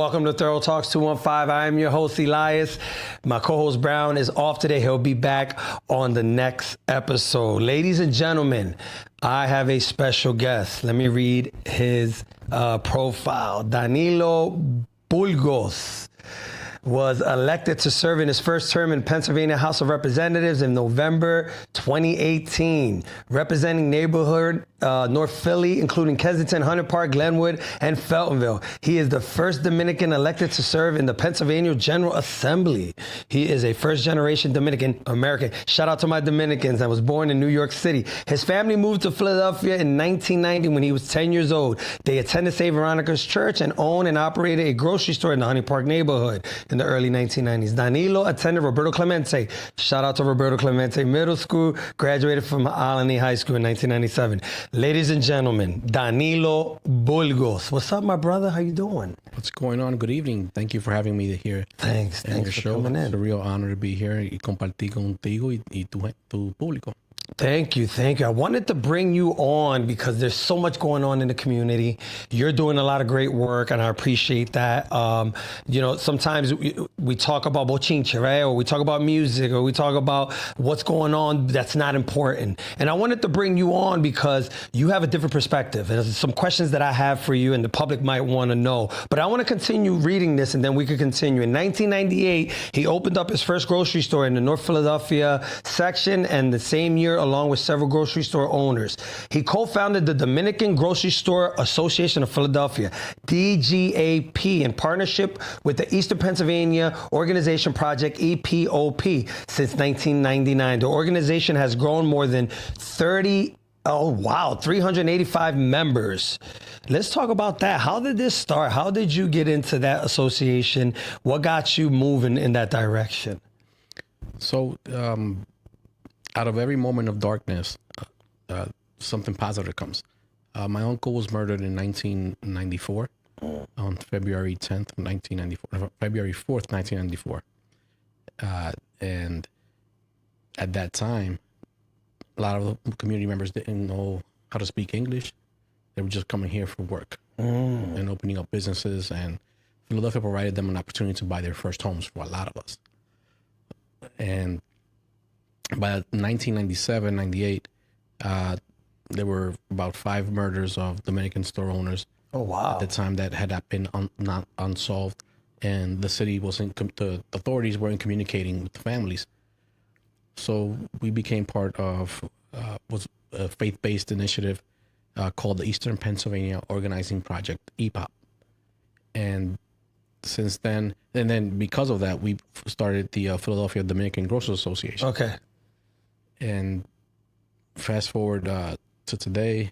Welcome to Thorough Talks 215. I am your host, Elias. My co-host, Brown, is off today. He'll be back on the next episode. Ladies and gentlemen, I have a special guest. Let me read his profile. Danilo Bugos was elected to serve in his first term in Pennsylvania House of Representatives in November 2018, representing neighborhood North Philly, including Kensington, Hunter Park, Glenwood, and Feltonville. He is the first Dominican elected to serve in the Pennsylvania General Assembly. He is a first-generation Dominican American. Shout out to my Dominicans. I was born in New York City. His family moved to Philadelphia in 1990 when he was 10 years old. They attended St. Veronica's Church and owned and operated a grocery store in the Hunter Park neighborhood in the early 1990s. Danilo attended Roberto Clemente. Shout out to Roberto Clemente Middle School, graduated from Alany High School in 1997. Ladies and gentlemen, Danilo Bugos. What's up, my brother? How you doing? What's going on? Good evening. Thank you for having me here. Thanks for coming in. It's a real honor to be here y compartir contigo y tu público. Thank you. I wanted to bring you on because there's so much going on in the community. You're doing a lot of great work, and I appreciate that. Sometimes we talk about bochinche, right? Or we talk about music, or we talk about what's going on that's not important. And I wanted to bring you on because you have a different perspective. And there's some questions that I have for you, and the public might want to know. But I want to continue reading this, and then we could continue. In 1998, he opened up his first grocery store in the North Philadelphia section, and the same year, along with several grocery store owners. He co-founded the Dominican Grocery Store Association of Philadelphia, DGAP, in partnership with the Eastern Pennsylvania Organization Project, EPOP, since 1999. The organization has grown more than 385 members. Let's talk about that. How did this start? How did you get into that association? What got you moving in that direction? So, out of every moment of darkness, something positive comes. My uncle was murdered in 1994, on February 10th, 1994, February 4th, 1994. And at that time, a lot of the community members didn't know how to speak English. They were just coming here for work and opening up businesses. And Philadelphia provided them an opportunity to buy their first homes for a lot of us. And by 1997, 98, there were about 5 murders of Dominican store owners. Oh, wow. At the time that had not been not unsolved, and the city wasn't, the authorities weren't communicating with the families. So we became part of was a faith-based initiative called the Eastern Pennsylvania Organizing Project, EPOP. And since then, because of that, we started the Philadelphia Dominican Grocers Association. Okay. And fast forward to today,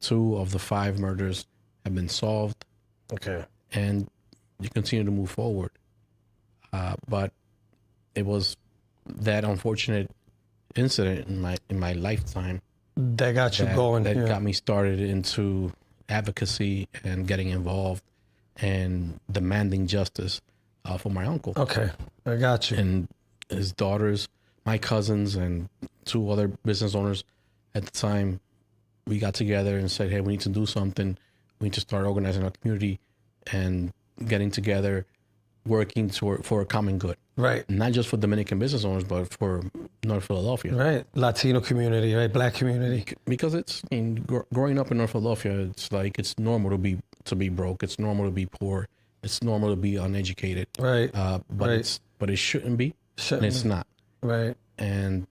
2 of the 5 murders have been solved. Okay. And you continue to move forward. But it was that unfortunate incident in my lifetime that got you going. That got me started into advocacy and getting involved and demanding justice for my uncle. Okay, I got you. And his daughters, my cousins, and 2 other business owners at the time, we got together and said, hey, we need to do something. We need to start organizing our community and getting together, working for a common good. Right. Not just for Dominican business owners, but for North Philadelphia. Right. Latino community, right? Black community. Because it's, growing up in North Philadelphia, it's like it's normal to be broke. It's normal to be poor. It's normal to be uneducated. Right. But it shouldn't be. And it's not. Right. And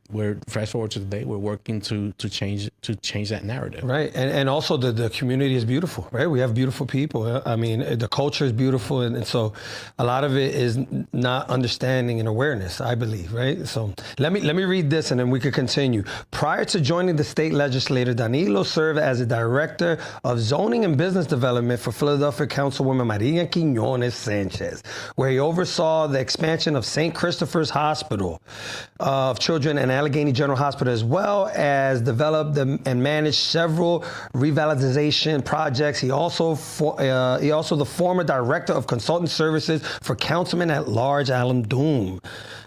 we're fast forward to today. We're working to change that narrative. Right, and also the community is beautiful. Right, we have beautiful people. I mean, the culture is beautiful, and so a lot of it is not understanding and awareness, I believe. Right. So let me read this, and then we could continue. Prior to joining the state legislature, Danilo served as a director of zoning and business development for Philadelphia Councilwoman Maria Quiñones Sanchez, where he oversaw the expansion of St. Christopher's Hospital of Children and Allegheny General Hospital, as well as developed and managed several revitalization projects. He also the former director of consultant services for Councilman at Large Alan Doom.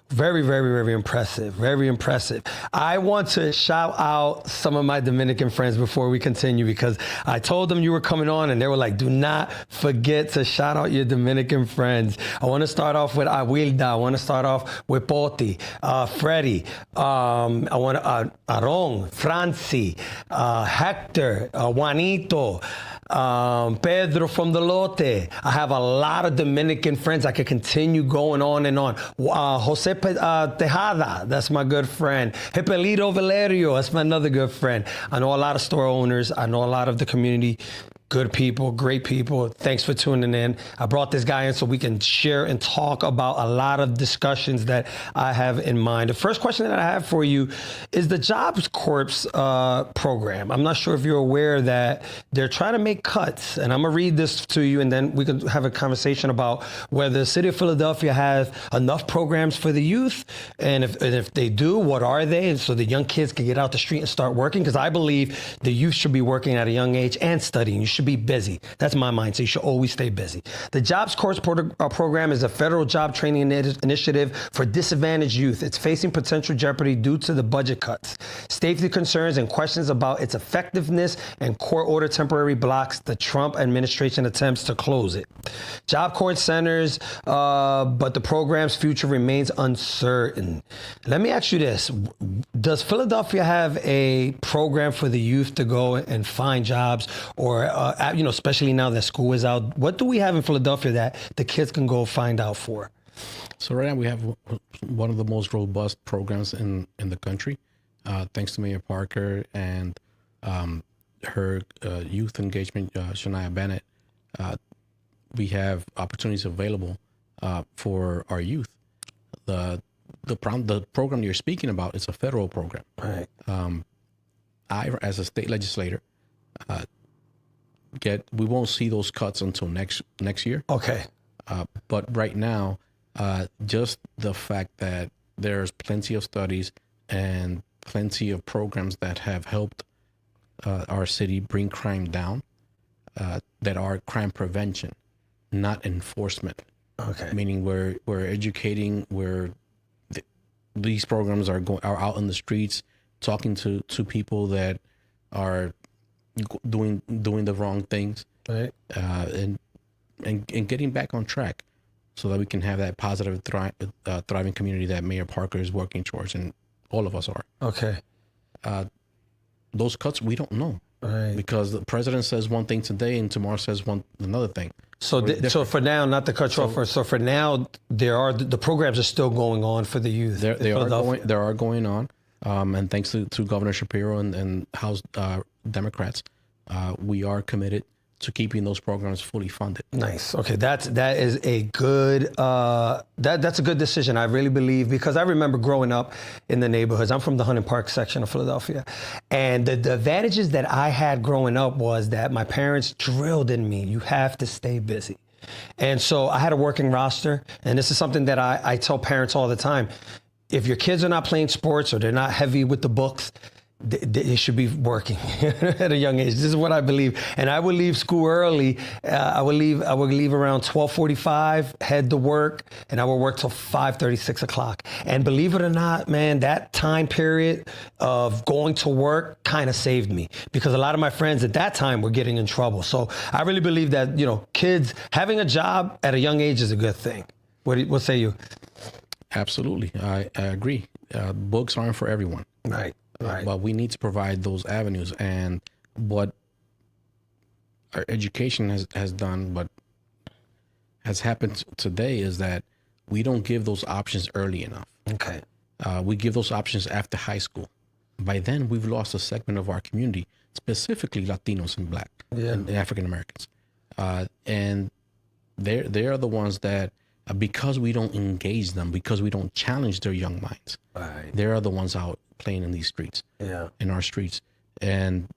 Very, very, very impressive. Very impressive. I want to shout out some of my Dominican friends before we continue, because I told them you were coming on and they were like, do not forget to shout out your Dominican friends. I want to start off with Awilda. I want to start off with Poti, Freddie, I want Aron, Franci, Hector, Juanito, Pedro from the Lote. I have a lot of Dominican friends. I could continue going on and on. Jose Tejada, that's my good friend. Hipelito Valerio, that's my another good friend. I know a lot of store owners. I know a lot of the community. Good people, great people. Thanks for tuning in. I brought this guy in so we can share and talk about a lot of discussions that I have in mind. The first question that I have for you is the Jobs Corps program. I'm not sure if you're aware that they're trying to make cuts, and I'm gonna read this to you, and then we can have a conversation about whether the city of Philadelphia has enough programs for the youth, and if they do, what are they, and so the young kids can get out the street and start working. Because I believe the youth should be working at a young age and studying. You should be busy. That's my mindset. You should always stay busy. The Jobs Corps program is a federal job training initiative for disadvantaged youth. It's facing potential jeopardy due to the budget cuts. Safety concerns and questions about its effectiveness and court order temporary blocks the Trump administration attempts to close it. Job Corps centers, but the program's future remains uncertain. Let me ask you this. Does Philadelphia have a program for the youth to go and find jobs, or especially now that school is out? What do we have in Philadelphia that the kids can go find out for? So right now we have one of the most robust programs in the country, thanks to Mayor Parker and her youth engagement, Shania Bennett. We have opportunities available for our youth. The program you're speaking about is a federal program. Right. I, as a state legislator, we won't see those cuts until next year. Okay. But right now, just the fact that there's plenty of studies and plenty of programs that have helped our city bring crime down, that are crime prevention, not enforcement. Okay. Meaning we're educating, these programs are out in the streets, talking to people that are doing the wrong things, right, and getting back on track, so that we can have that positive, thriving community that Mayor Parker is working towards, and all of us are. Okay. Those cuts, we don't know, right, because the president says one thing today and tomorrow says another thing. So so for now, not to cut you off, so for now, the programs are still going on for the youth. They are going on. And thanks to Governor Shapiro and House Democrats, we are committed to keeping those programs fully funded. Nice. Okay, that is a good that's a good decision. I really believe, because I remember growing up in the neighborhoods. I'm from the Hunting Park section of Philadelphia, and the advantages that I had growing up was that my parents drilled in me, you have to stay busy. And so I had a working roster, and this is something that I tell parents all the time. If your kids are not playing sports or they're not heavy with the books, they should be working at a young age. This is what I believe. And I would leave school early. I would leave around 12:45, head to work, and I would work till 5:30, 6 o'clock. And believe it or not, man, that time period of going to work kind of saved me, because a lot of my friends at that time were getting in trouble. So I really believe that, kids having a job at a young age is a good thing. What say you? Absolutely. I agree. Books aren't for everyone. Right. Right. But we need to provide those avenues. And what our education has done, what has happened today, is that we don't give those options early enough. Okay. We give those options after high school. By then, we've lost a segment of our community, specifically Latinos and Black and African Americans. And they are the ones that, because we don't engage them, because we don't challenge their young minds, right, they are the ones out playing in these streets, in our streets. And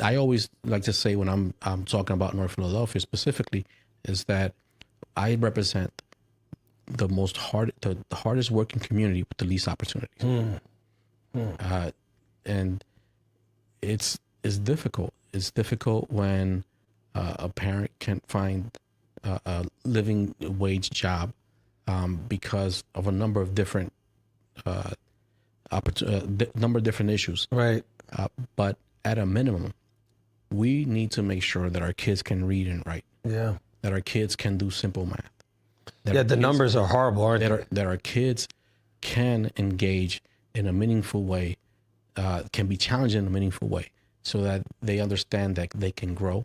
I always like to say, when I'm talking about North Philadelphia specifically, is that I represent the hardest working community with the least opportunities. And it's difficult. It's difficult when a parent can't find a living wage job because of a number of different number of different issues. Right. But at a minimum, we need to make sure that our kids can read and write. Yeah. That our kids can do simple math. Yeah, the numbers are horrible, aren't they? That our kids can engage in a meaningful way, can be challenged in a meaningful way, so that they understand that they can grow,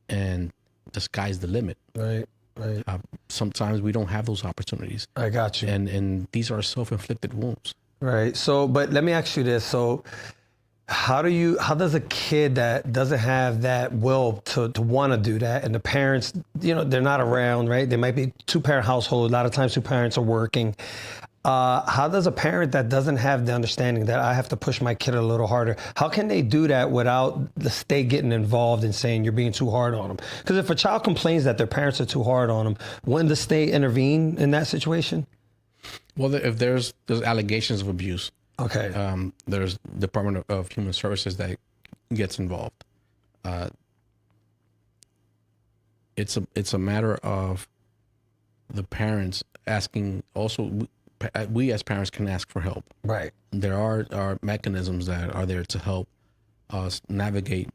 and the sky's the limit. Right. Right. Sometimes we don't have those opportunities. I got you. And these are self-inflicted wounds. Right. So, but let me ask you this. So, how does a kid that doesn't have that will to want to do that, and the parents, they're not around, right? They might be two-parent household. A lot of times two parents are working. How does a parent that doesn't have the understanding that I have to push my kid a little harder, how can they do that without the state getting involved and saying you're being too hard on them? Because if a child complains that their parents are too hard on them, wouldn't the state intervene in that situation? Well, if there's allegations of abuse, okay, there's Department of Human Services that gets involved. It's a matter of the parents asking. Also, we as parents can ask for help. Right. There are mechanisms that are there to help us navigate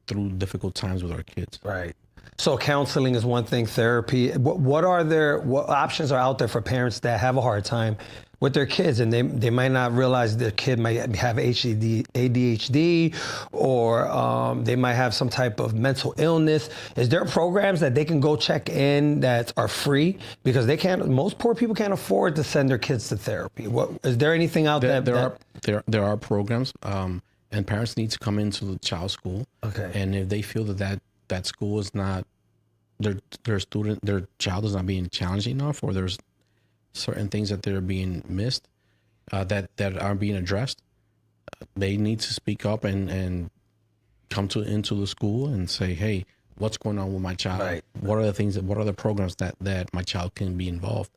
through difficult times with our kids. Right. So counseling is one thing, therapy. What options are out there for parents that have a hard time with their kids, and they might not realize their kid might have ADHD, or they might have some type of mental illness? Is there programs that they can go check in that are free? Because most poor people can't afford to send their kids to therapy. Is there anything out there? There are programs, and parents need to come into the child's school. Okay. And if they feel that school is not, their child is not being challenged enough, or there's certain things that they're being missed, that aren't being addressed, they need to speak up and come into the school and say, hey, what's going on with my child? Right. What are the programs that my child can be involved,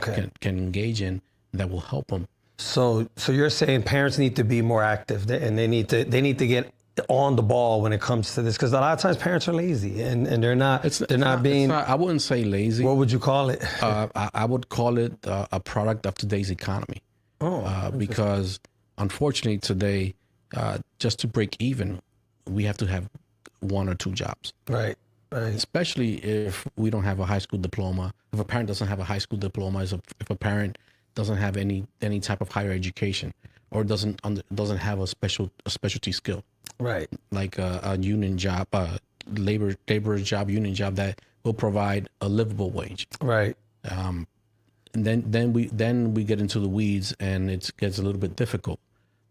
can engage in, that will help them? So you're saying parents need to be more active, and they need to get on the ball when it comes to this, because a lot of times parents are lazy and they're not. I wouldn't say lazy. What would you call it? I would call it a product of today's economy. Because unfortunately today, just to break even, we have to have one or two jobs. Right. Right. Especially if we don't have a high school diploma. If a parent doesn't have a high school diploma, if a parent doesn't have any type of higher education, or doesn't have a specialty skill. Right. Like a union job, laborer's job, union job that will provide a livable wage. Right. And then we get into the weeds, and it gets a little bit difficult.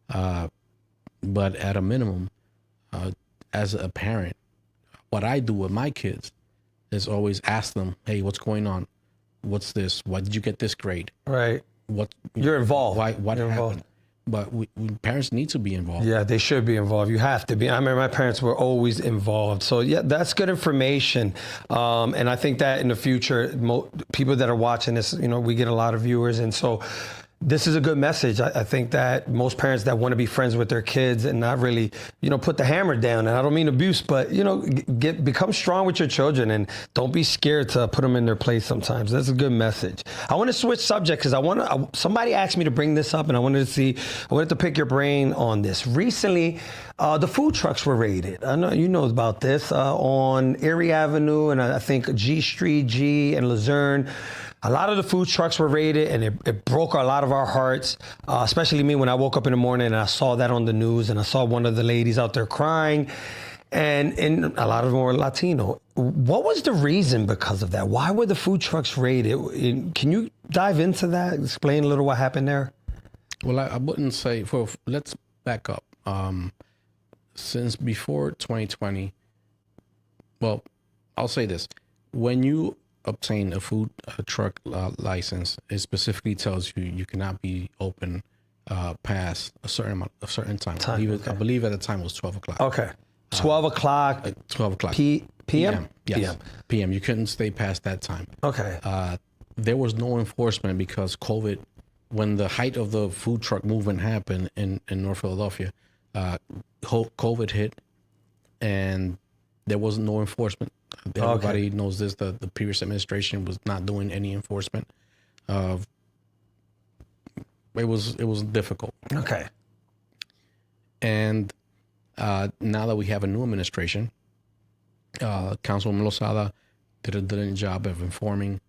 But at a minimum, as a parent, what I do with my kids is always ask them, hey, what's going on? What's this? Why did you get this grade? Right. You're involved. What You're happened? involved. But parents need to be involved. Yeah, they should be involved. You have to be. I remember my parents were always involved. So yeah, that's good information. And I think that in the future, people that are watching this, we get a lot of viewers. And so this is a good message. I think that most parents that want to be friends with their kids and not really, put the hammer down. And I don't mean abuse, but, become strong with your children, and don't be scared to put them in their place sometimes. That's a good message. I want to switch subject because somebody asked me to bring this up, and I wanted to pick your brain on this. Recently, the food trucks were raided. I know you know about this on Erie Avenue, and I think G Street, G and Luzerne. A lot of the food trucks were raided, and it broke a lot of our hearts, especially me when I woke up in the morning and I saw that on the news, and I saw one of the ladies out there crying, and a lot of them were Latino. What was the reason because of that? Why were the food trucks raided? Can you dive into that? Explain a little what happened there? Well, I wouldn't say, let's back up. Since before 2020, well, I'll say this. When you obtain a food truck license, it specifically tells you cannot be open past a certain time. I believe at the time it was 12 o'clock. Okay. 12 o'clock. 12 o'clock. PM? Yes. PM. You couldn't stay past that time. Okay. There was no enforcement because COVID, when the height of the food truck movement happened in North Philadelphia, COVID hit, and there was no enforcement. Everybody knows this. The previous administration was not doing any enforcement of it was difficult. Okay. And now that we have a new administration, Councilwoman Lozada did a brilliant job of informing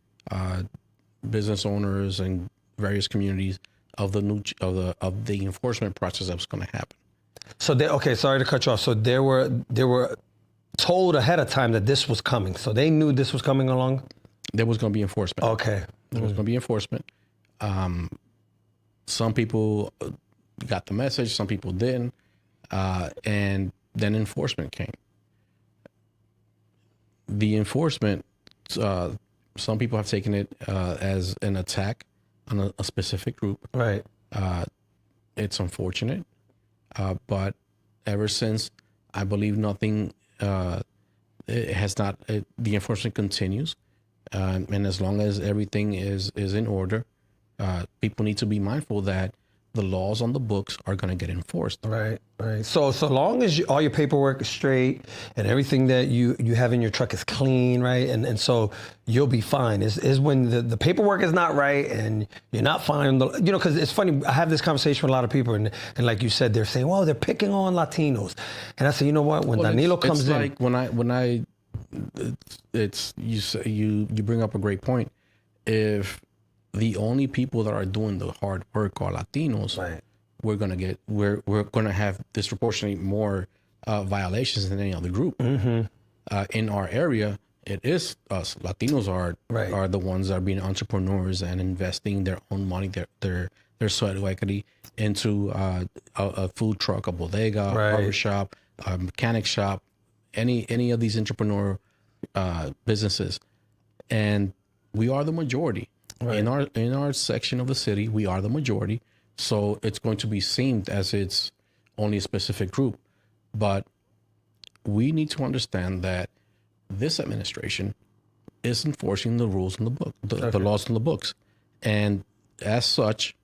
business owners and various communities of the enforcement process that was going to happen. So sorry to cut you off. So they were told ahead of time that this was coming. So they knew this was coming along? There was going to be enforcement. Okay. There was going to be enforcement. Some people got the message, some people didn't. And then enforcement came. The enforcement, some people have taken it as an attack on a specific group. Right. It's unfortunate. But ever since, I believe nothing, it has not, the enforcement continues. And as long as everything is in order, people need to be mindful that the laws on the books are going to get enforced. Right, right. So long as all your paperwork is straight and everything that you have in your truck is clean, right? And so you'll be fine. Is when the paperwork is not right and you're not fine. Because it's funny, I have this conversation with a lot of people and like you said, they're saying, well, they're picking on Latinos. And I say, you know what? When Danilo comes in. It's like you bring up a great point. If the only people that are doing the hard work are Latinos, right, we're gonna have disproportionately more violations than any other group. In our area, it is us. Latinos are the ones that are being entrepreneurs and investing their own money, their sweat equity into a food truck, a bodega, barber shop, a mechanic shop, any of these entrepreneurial businesses, and we are the majority. Right. In our section of the city, we are the majority, so it's going to be seen as it's only a specific group. But we need to understand that this administration is enforcing the rules in the book, the laws in the books, and as such,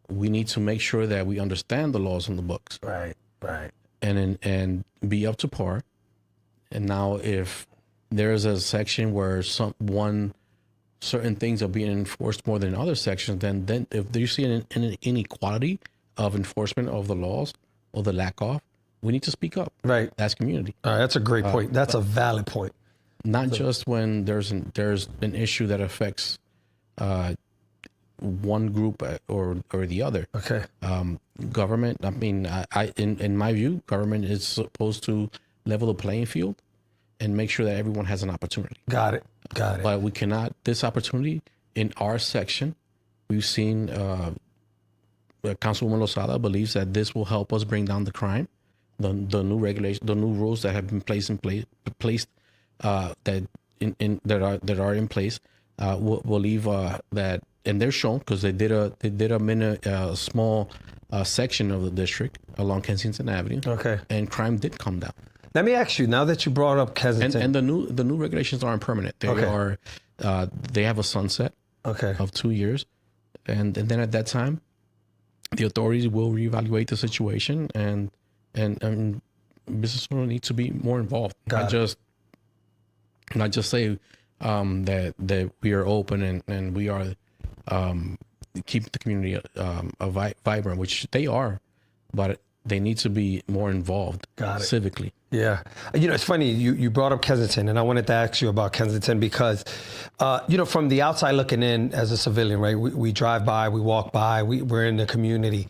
we need to make sure that we understand the laws in the books, right, and be up to par. And now, if there is a section where certain things are being enforced more than other sections, then if you see an inequality of enforcement of the laws or the lack of, we need to speak up. Right. As community. All right, that's a great point. That's a valid point. Not just when there's an issue that affects one group or the other. Okay. Government, I mean, in my view, government is supposed to level the playing field and make sure that everyone has an opportunity. Got it. But we cannot, this opportunity in our section, we've seen Councilwoman Lozada believes that this will help us bring down the crime. The new regulation, the new rules that have been placed that are in place will leave that, and they're shown because they did a small section of the district along Kensington Avenue. Okay. And crime did come down. Let me ask you, now that you brought up Kensington. And the new regulations aren't permanent. They they have a sunset of 2 years. And then at that time, the authorities will reevaluate the situation and business owners need to be more involved. Not just say that we are open and we are keep the community vibrant, which they are, but they need to be more involved civically. Yeah. It's funny, you brought up Kensington, and I wanted to ask you about Kensington because, from the outside looking in as a civilian, right, we drive by, we walk by, we're in the community.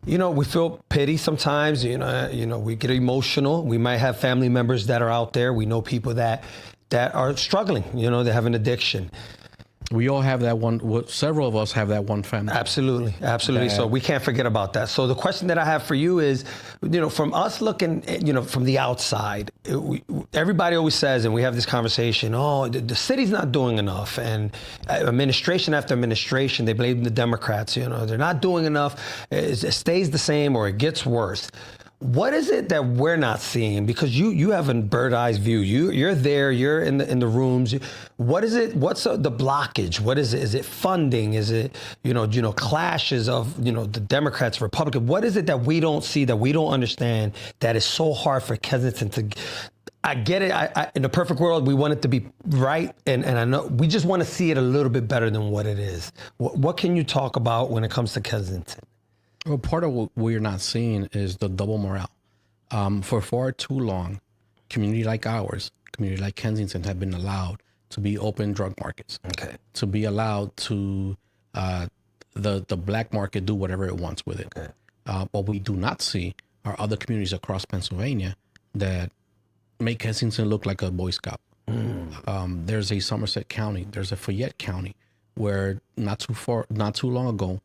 We feel pity sometimes, we get emotional. We might have family members that are out there. We know people that are struggling, they have an addiction. We all have that one. Several of us have that one family. Absolutely. So we can't forget about that. So the question that I have for you is, from us looking, from the outside, everybody always says, and we have this conversation, the city's not doing enough. And administration after administration, they blame the Democrats. They're not doing enough. It stays the same or it gets worse. What is it that we're not seeing? Because you have a bird eyes view. You're there. You're in the rooms. What is it? What's the blockage? What is it? Is it funding? Is it clashes of the Democrats, Republicans? What is it that we don't see, that we don't understand, that is so hard for Kensington to? I get it. In the perfect world, we want it to be right, and I know we just want to see it a little bit better than what it is. What can you talk about when it comes to Kensington? Well, part of what we're not seeing is the double morale. For far too long, community like ours, community like Kensington, have been allowed to be open drug markets. Okay. To be allowed to the black market do whatever it wants with it. Okay. What we do not see are other communities across Pennsylvania that make Kensington look like a Boy Scout. There's a Somerset County, there's a Fayette County, where not too long ago,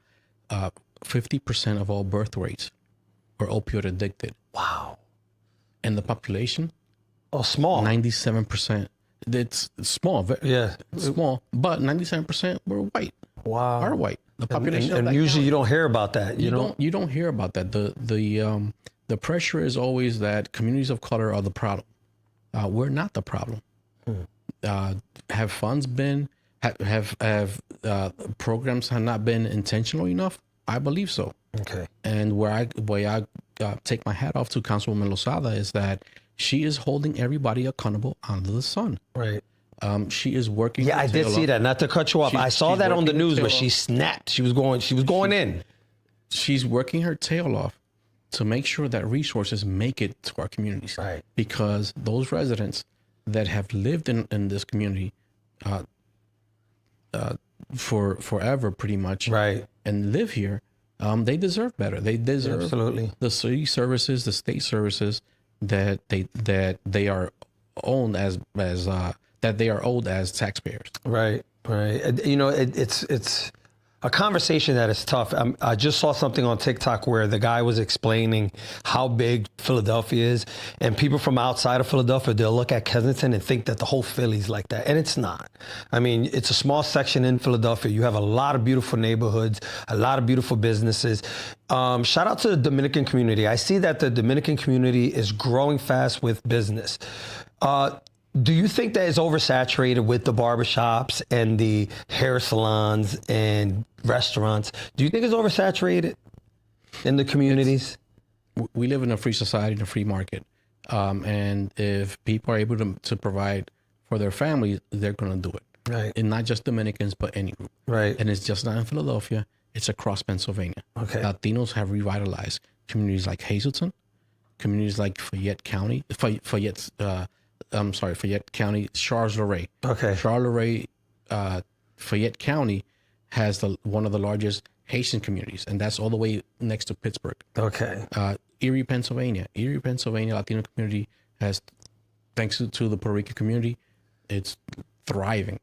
50% of all birth rates were opioid addicted. Wow. And the population, Oh, small. 97%. It's small, Yeah. small, but 97% were white. Wow. Are white. The population, And of that usually county, you don't hear about that. you don't hear about that. The pressure is always that communities of color are the problem. We're not the problem. Have funds been have programs have not been intentional enough? I believe so. Okay. And where I take my hat off to Councilwoman Lozada is that she is holding everybody accountable under the sun. Right. She is working. Yeah, I did see that. Not to cut you off. I saw she's that on the working news her where tail she off. snapped. She was going in. She's working her tail off to make sure that resources make it to our communities. Right. Because those residents that have lived in this community for forever, pretty much, Right. and live here, they deserve better. They deserve Absolutely. the city services, the state services that they are owned as that they are owed as taxpayers. Right. Right. It's a conversation that is tough. I just saw something on TikTok where the guy was explaining how big Philadelphia is, and people from outside of Philadelphia, they'll look at Kensington and think that the whole Philly's like that, and it's not. I mean, it's a small section in Philadelphia. You have a lot of beautiful neighborhoods, a lot of beautiful businesses. Shout out to the Dominican community. I see that the Dominican community is growing fast with business. Do you think that it's oversaturated with the barbershops and the hair salons and restaurants? Do you think it's oversaturated in the communities? We live in a free society, in a free market. And if people are able to provide for their families, they're going to do it. Right. And not just Dominicans, but any group. Right. And it's just not in Philadelphia. It's across Pennsylvania. Okay. Latinos have revitalized communities like Hazleton, communities like Fayette County, Fayette County, Charles-Luray. Okay. Charles-Luray, Fayette County has one of the largest Haitian communities, and that's all the way next to Pittsburgh. Okay. Erie, Pennsylvania, Latino community has, thanks to the Puerto Rican community, it's thriving.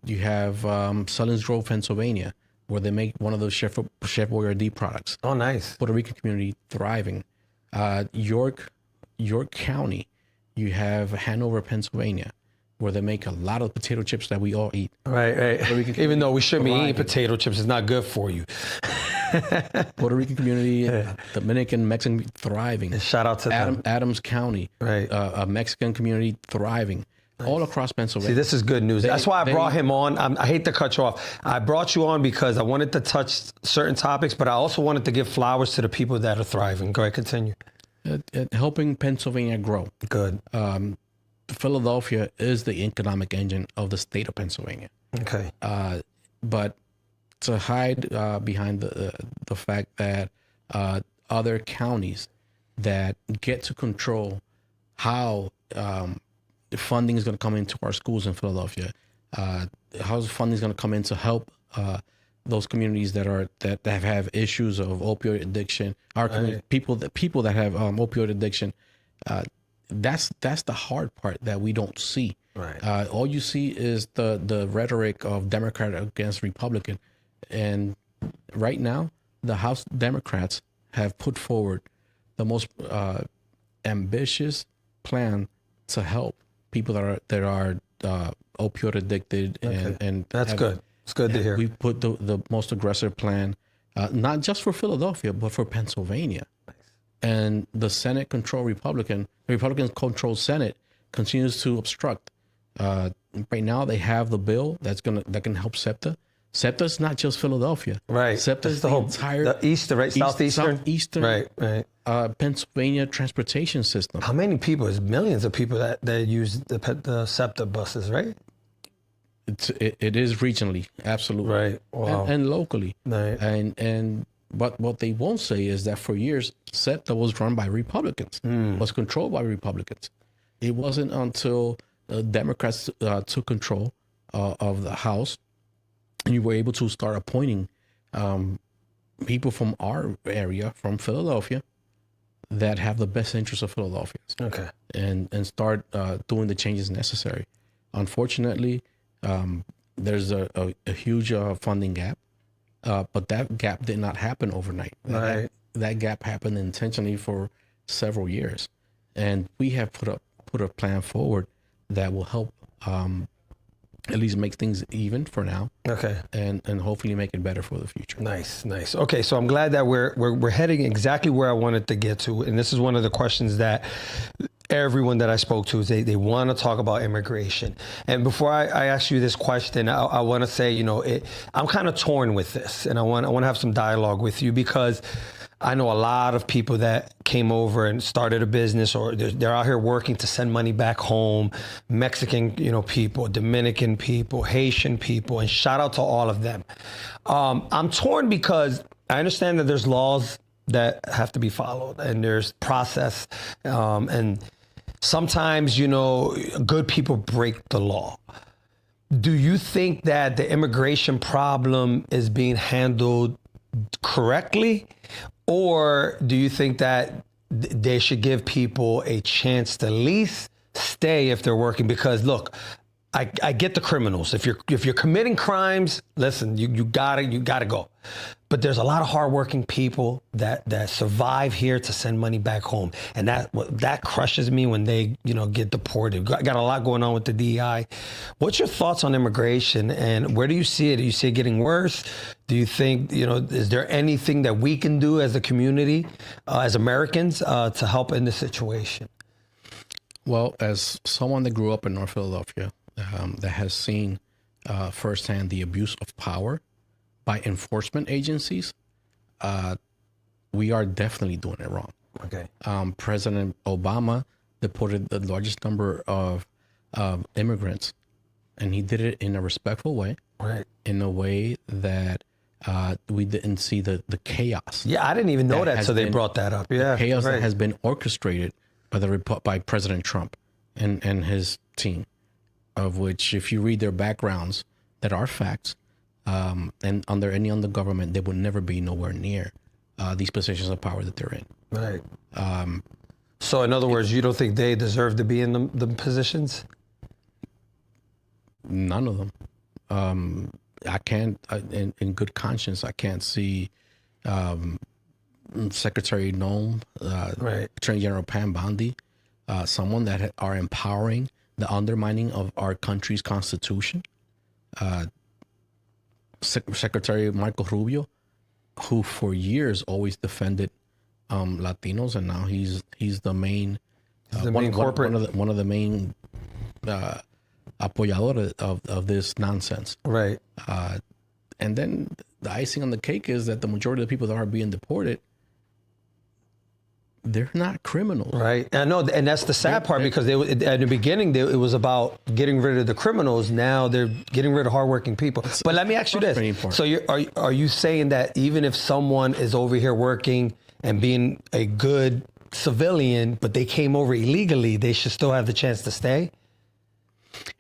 You have Sullins Grove, Pennsylvania, where they make one of those Chef Boyardee products. Oh, nice. Puerto Rican community thriving. York County, you have Hanover, Pennsylvania, where they make a lot of potato chips that we all eat. Right. Even though we shouldn't be eating thriving. potato chips, it's not good for you. Puerto Rican community, Dominican, Mexican thriving. Shout out to them. Adams County, Right. A Mexican community thriving. All across Pennsylvania. See, this is good news. That's why I brought him on. I hate to cut you off. I brought you on because I wanted to touch certain topics, but I also wanted to give flowers to the people that are thriving. Go ahead, continue. Helping Pennsylvania grow. Good. Philadelphia is the economic engine of the state of Pennsylvania. Okay. But to hide behind the fact that other counties that get to control how funding is going to come into our schools in Philadelphia, how funding is going to come in to help those communities that have issues of opioid addiction, people that have opioid addiction. That's the hard part that we don't see. Right. All you see is the rhetoric of Democrat against Republican, and right now the House Democrats have put forward the most ambitious plan to help people that are opioid addicted, and That's good. It's good to hear. We put the most aggressive plan, not just for Philadelphia, but for Pennsylvania. And the Republican controlled Senate continues to obstruct. Right now, they have the bill that can help SEPTA. SEPTA is not just Philadelphia. Right. SEPTA is the whole entire the eastern, right? Southeastern. Southeastern. Right. Pennsylvania transportation system. How many people? There's millions of people that use the SEPTA buses, right? It is regionally, absolutely. Right. Wow. And locally. Right. And But what they won't say is that for years, SETA was run by Republicans, was controlled by Republicans. It wasn't until Democrats took control of the House, and you were able to start appointing people from our area, from Philadelphia, that have the best interests of Philadelphians. Okay. And start doing the changes necessary. Unfortunately, there's a huge funding gap, but that gap did not happen overnight. Right. That gap happened intentionally for several years, and we have put a plan forward that will help at least make things even for now. Okay. And hopefully make it better for the future. Nice. Okay, so I'm glad that we're heading exactly where I wanted to get to, and this is one of the questions that everyone that I spoke to is they want to talk about immigration. And before I ask you this question, I want to say, I'm kind of torn with this, and I want to have some dialogue with you, because I know a lot of people that came over and started a business, or they're out here working to send money back home. Mexican, people, Dominican people, Haitian people, and shout out to all of them. I'm torn because I understand that there's laws that have to be followed, and there's process, and sometimes, good people break the law. Do you think that the immigration problem is being handled correctly? Or do you think that they should give people a chance to at least stay if they're working? Because look, I get the criminals. If you're committing crimes, listen, you gotta go. But there's a lot of hardworking people that survive here to send money back home, and that crushes me when they get deported. Got a lot going on with the DEI. What's your thoughts on immigration, and where do you see it? Do you see it getting worse? Do you think is there anything that we can do as a community, as Americans, to help in this situation? Well, as someone that grew up in North Philadelphia, that has seen firsthand the abuse of power by enforcement agencies, we are definitely doing it wrong. Okay. President Obama deported the largest number of immigrants, and he did it in a respectful way, right? In a way that we didn't see the chaos. Yeah, I didn't even know that, so they brought that up. Yeah, chaos right. That has been orchestrated by President Trump and his team, of which, if you read their backgrounds, that are facts, and under any other government, they would never be nowhere near these positions of power that they're in. Right. So, in other words, you don't think they deserve to be in the positions? None of them. I can't, in good conscience, I can't see Secretary Noem, right. Attorney General Pam Bondi, someone that are empowering the undermining of our country's constitution. Secretary Marco Rubio, who for years always defended Latinos, and now he's the main, corporate, one of the main apoyadores of this nonsense. Right. And then the icing on the cake is that the majority of the people that are being deported, they're not criminals. Right. I know, and that's the sad part, because at the beginning, it was about getting rid of the criminals. Now they're getting rid of hardworking people. But let me ask you this. So are you saying that even if someone is over here working and being a good civilian, but they came over illegally, they should still have the chance to stay?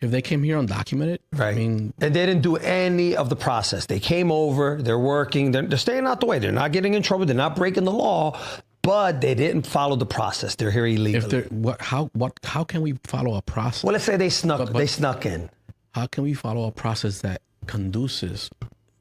If they came here undocumented, right. I mean, and they didn't do any of the process. They came over, they're working, they're staying out the way. They're not getting in trouble. They're not breaking the law. But they didn't follow the process. They're here illegally. How can we follow a process? Well, let's say they snuck in. How can we follow a process that conduces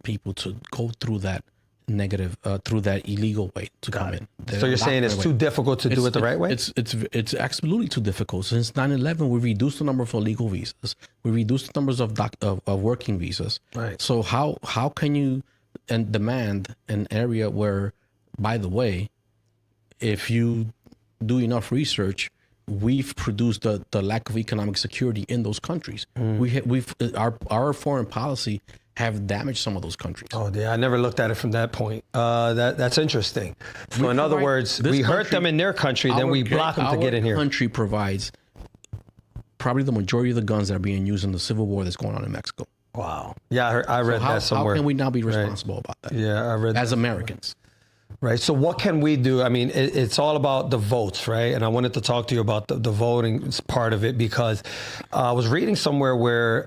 people to go through that negative, through that illegal way to come in? So you're saying it's too difficult to do it the right way? It's absolutely too difficult. Since 9/11, we reduced the number of illegal visas. We reduced the numbers of working visas. Right. So how can you demand an area where, by the way, if you do enough research, we've produced the lack of economic security in those countries. Our foreign policy have damaged some of those countries. Oh, yeah, I never looked at it from that point. That's interesting. So in other words, we hurt them in their country, then we block them to get in here. Our country provides probably the majority of the guns that are being used in the civil war that's going on in Mexico. Wow. Yeah, I read that somewhere. How can we now be responsible about that? Yeah, I read as Americans? Right. So what can we do? I mean, it's all about the votes, right? And I wanted to talk to you about the voting part of it, because I was reading somewhere where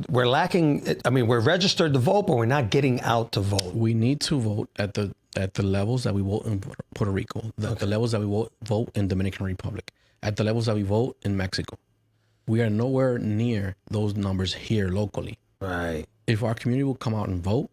we're lacking. I mean, we're registered to vote, but we're not getting out to vote. We need to vote at the levels that we vote in Puerto Rico, the levels that we vote in Dominican Republic, at the levels that we vote in Mexico. We are nowhere near those numbers here locally. Right. If our community will come out and vote,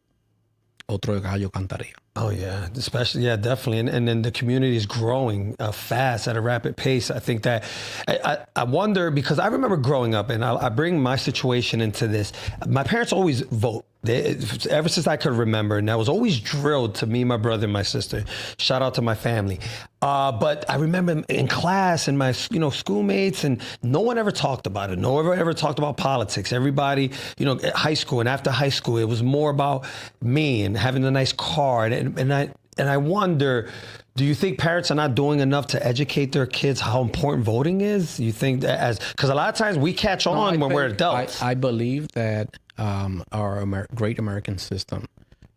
otro gallo cantaría. Oh, yeah, especially, yeah, definitely. And then the community is growing fast at a rapid pace. I think that I wonder, because I remember growing up, and I bring my situation into this. My parents always vote. Ever since I could remember, and that was always drilled to me, my brother, and my sister. Shout out to my family. But I remember in class and my schoolmates, and no one ever talked about it. No one ever talked about politics. Everybody, at high school and after high school, it was more about me and having a nice car. And I wonder, do you think parents are not doing enough to educate their kids how important voting is? You think because a lot of times we catch on when we're adults. I believe that our great American system,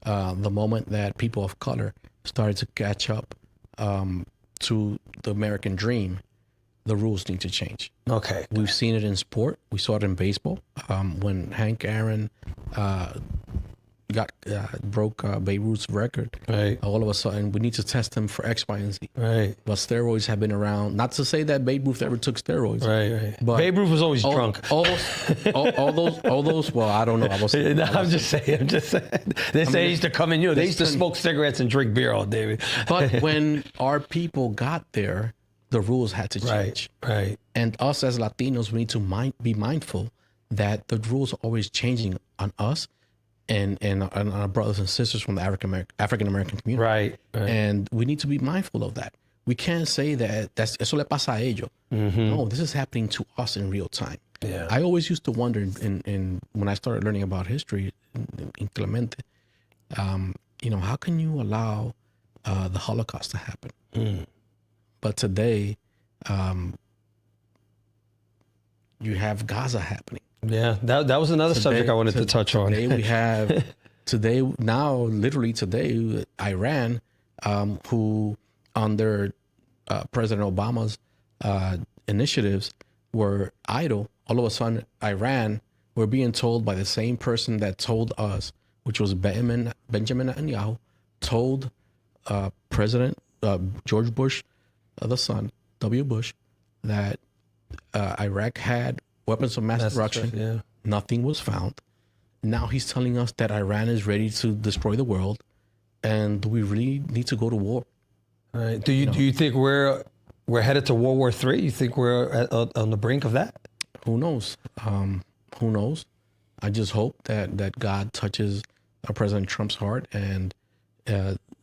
the moment that people of color started to catch up to the American dream, the rules need to change. Okay. We've seen it in sport. We saw it in baseball when Hank Aaron broke Babe Ruth's record. Right. All of a sudden, we need to test him for X, Y, and Z. Right. But steroids have been around. Not to say that Babe Ruth ever took steroids. Right. But Babe Ruth was always drunk. All those. Well, I don't know. I'm just saying. They say they used to come in. They used to smoke cigarettes and drink beer all day. But when our people got there, the rules had to change. Right. And us as Latinos, we need to be mindful that the rules are always changing on us and our brothers and sisters from the African American community. Right. And we need to be mindful of that. We can't say that eso le pasa a ellos. No, this is happening to us in real time. Yeah. I always used to wonder in when I started learning about history in Clemente, how can you allow the Holocaust to happen? But today, you have Gaza happening. Yeah, that was another subject I wanted to touch on. Today we have, literally today, Iran, who under President Obama's initiatives were idle. All of a sudden, Iran, we're being told by the same person that told us, which was Benjamin Netanyahu, told President George Bush, the son, W. Bush, that Iraq had weapons of mass destruction. Yeah. Nothing was found. Now he's telling us that Iran is ready to destroy the world, and we really need to go to war. All right. Do you think we're headed to World War III? You think we're on the brink of that? Who knows? Who knows? I just hope that God touches President Trump's heart and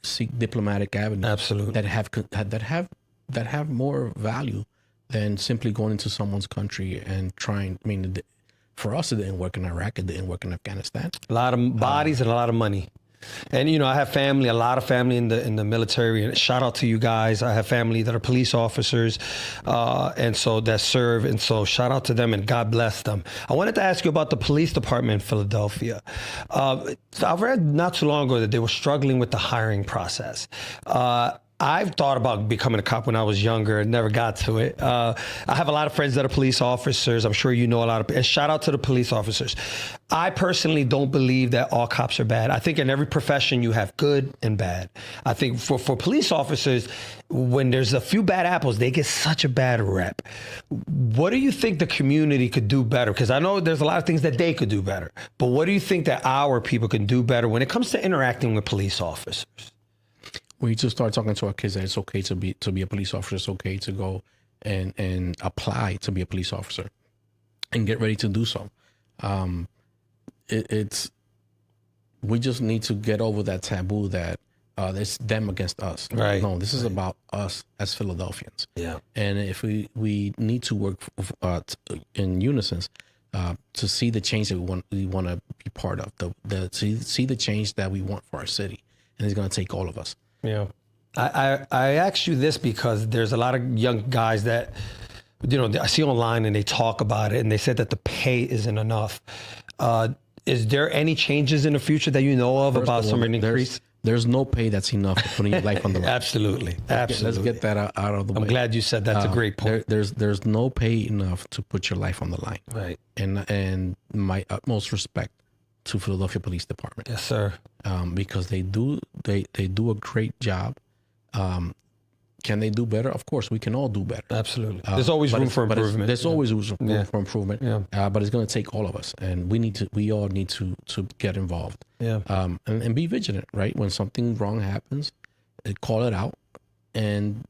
seek diplomatic avenues. Absolutely. that have more value than simply going into someone's country and trying. I mean, for us, it didn't work in Iraq. It didn't work in Afghanistan. A lot of bodies and a lot of money. And, I have family, a lot of family in the military. And shout out to you guys. I have family that are police officers and so that serve. And so shout out to them and God bless them. I wanted to ask you about the police department in Philadelphia. I've read not too long ago that they were struggling with the hiring process. I've thought about becoming a cop when I was younger and never got to it. I have a lot of friends that are police officers. I'm sure you know a lot of, and shout out to the police officers. I personally don't believe that all cops are bad. I think in every profession you have good and bad. I think for police officers, when there's a few bad apples, they get such a bad rep. What do you think the community could do better? Because I know there's a lot of things that they could do better, but what do you think that our people can do better when it comes to interacting with police officers? We need to start talking to our kids that it's okay to be a police officer. It's okay to go and apply to be a police officer and get ready to do so. We just need to get over that taboo that it's them against us. Right. No, this is about us as Philadelphians. Yeah. And if we need to work in unison to see the change that we want to be part of, to see the change that we want for our city, and it's going to take all of us. Yeah. I asked you this because there's a lot of young guys that, I see online and they talk about it and they said that the pay isn't enough. Is there any changes in the future that you know of about some increase? There's no pay that's enough for putting your life on the line. Absolutely. Let's get that out of the way. I'm glad you said that's a great point. There's no pay enough to put your life on the line. Right. And my utmost respect to Philadelphia Police Department. Yes, sir. Because they do a great job. Can they do better? Of course, we can all do better. Absolutely. There's always room for improvement. There's always room for improvement. Yeah. But it's going to take all of us, and we all need to get involved. Yeah. And be vigilant, right? When something wrong happens, call it out, and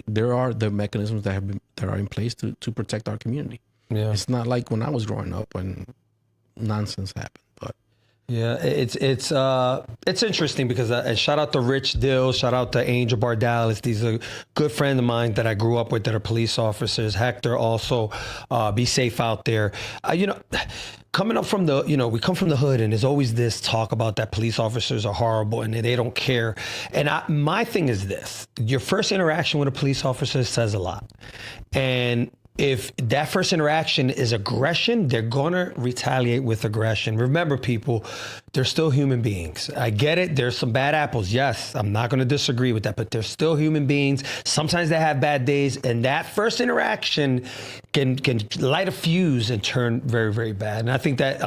there are the mechanisms that are in place to protect our community. Yeah. It's not like when I was growing up when nonsense happened. Yeah, it's interesting because and shout out to Rich Dill, shout out to Angel Bardalis. These are good friends of mine that I grew up with that are police officers. Hector also, be safe out there. Coming up from we come from the hood, and there's always this talk about that police officers are horrible and they don't care. And my thing is this: your first interaction with a police officer says a lot, and if that first interaction is aggression, they're going to retaliate with aggression. Remember, people, they're still human beings. I get it. There's some bad apples. Yes, I'm not going to disagree with that, but they're still human beings. Sometimes they have bad days, and that first interaction can light a fuse and turn very, very bad. And I think that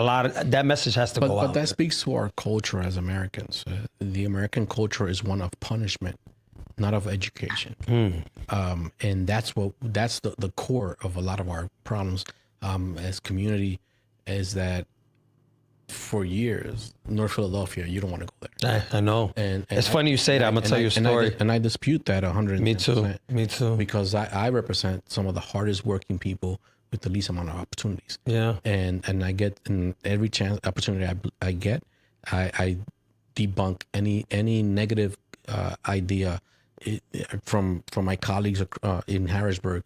that message has to go out. But that speaks to our culture as Americans. The American culture is one of punishment, not of education. And that's the core of a lot of our problems as community, is that for years, North Philadelphia, you don't want to go there. I know. And it's funny you say that. I'm going to tell you a story. And I dispute that 110%. Me too. Because I represent some of the hardest working people with the least amount of opportunities. Yeah. And I get, in every opportunity I get, I debunk any negative idea from my colleagues in Harrisburg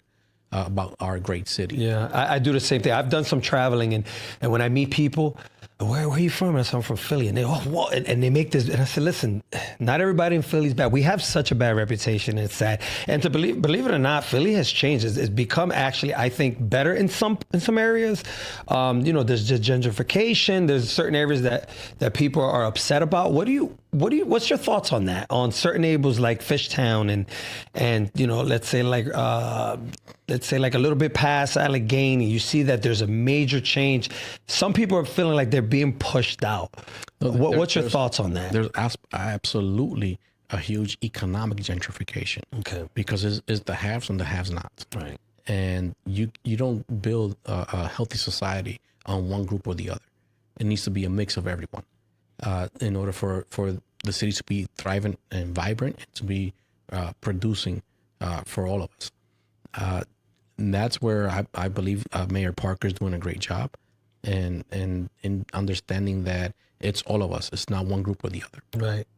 about our great city. Yeah, I do the same thing. I've done some traveling, and when I meet people, where are you from? I said, I'm from Philly. And they, what? And they make this, and I said, listen, not everybody in Philly is bad. We have such a bad reputation. It's sad. And to believe it or not, Philly has changed. It's become actually, I think, better in some areas. There's just gentrification. There's certain areas that people are upset about. What's your thoughts on that? On certain neighborhoods like Fishtown and let's say like a little bit past Allegheny, you see that there's a major change. Some people are feeling like they're being pushed out. What's your thoughts on that? There's absolutely a huge economic gentrification. Okay. Because it's the haves and the have-nots. Right. And you don't build a healthy society on one group or the other. It needs to be a mix of everyone in order for the city to be thriving and vibrant and to be producing for all of us. And that's where I believe Mayor Parker is doing a great job, and in understanding that it's all of us. It's not one group or the other.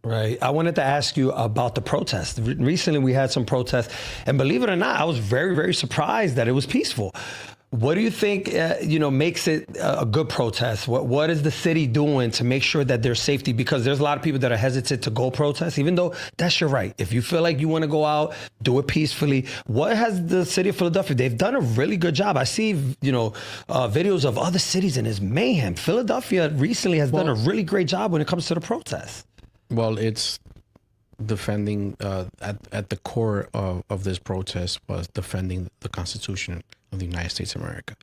Right. I wanted to ask you about the protests. Recently, we had some protests, and believe it or not, I was very, very surprised that it was peaceful. What do you think, makes it a good protest? What is the city doing to make sure that there's safety? Because there's a lot of people that are hesitant to go protest, even though that's your right. If you feel like you want to go out, do it peacefully. What has the city of Philadelphia? They've done a really good job. I see, videos of other cities, and it's mayhem. Philadelphia recently has done a really great job when it comes to the protests. Well, it's defending at the core of this protest was defending the Constitution of the United States of America.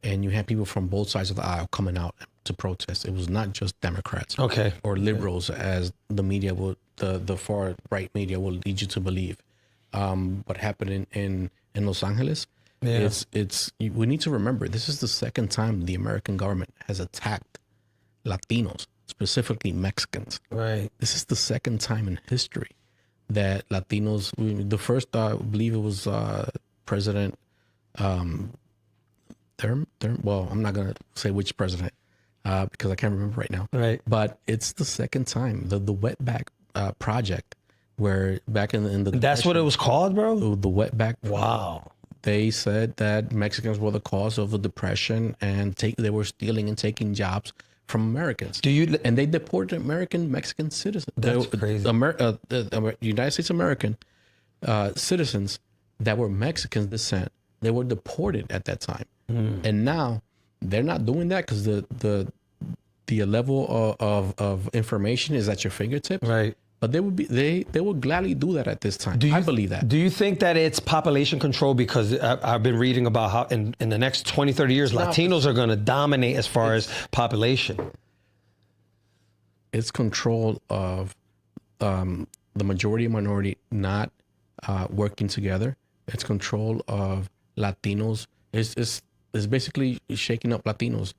And you had people from both sides of the aisle coming out to protest. It was not just Democrats or liberals, as the media the far right media will lead you to believe. What happened in Los Angeles, we need to remember, this is the second time the American government has attacked Latinos, specifically Mexicans. Right. This is the second time in history that Latinos, the first, I believe it was President I'm not going to say which president because I can't remember right now. Right. But it's the second time, the Wetback Project, where back in the That's what it was called, bro? The Wetback. Wow. They said that Mexicans were the cause of the Depression, and they were stealing and taking jobs from Americans. And they deported Mexican citizens. That's crazy. United States American citizens that were Mexican descent. They were deported at that time. And now they're not doing that because the level of information is at your fingertips. Right. But they would gladly do that at this time. I believe that. Do you think that it's population control? Because I've been reading about how in the next 20, 30 years, Latinos are going to dominate as far as population. It's control of the majority and minority not working together. It's control of Latinos. It's basically shaking up Latinos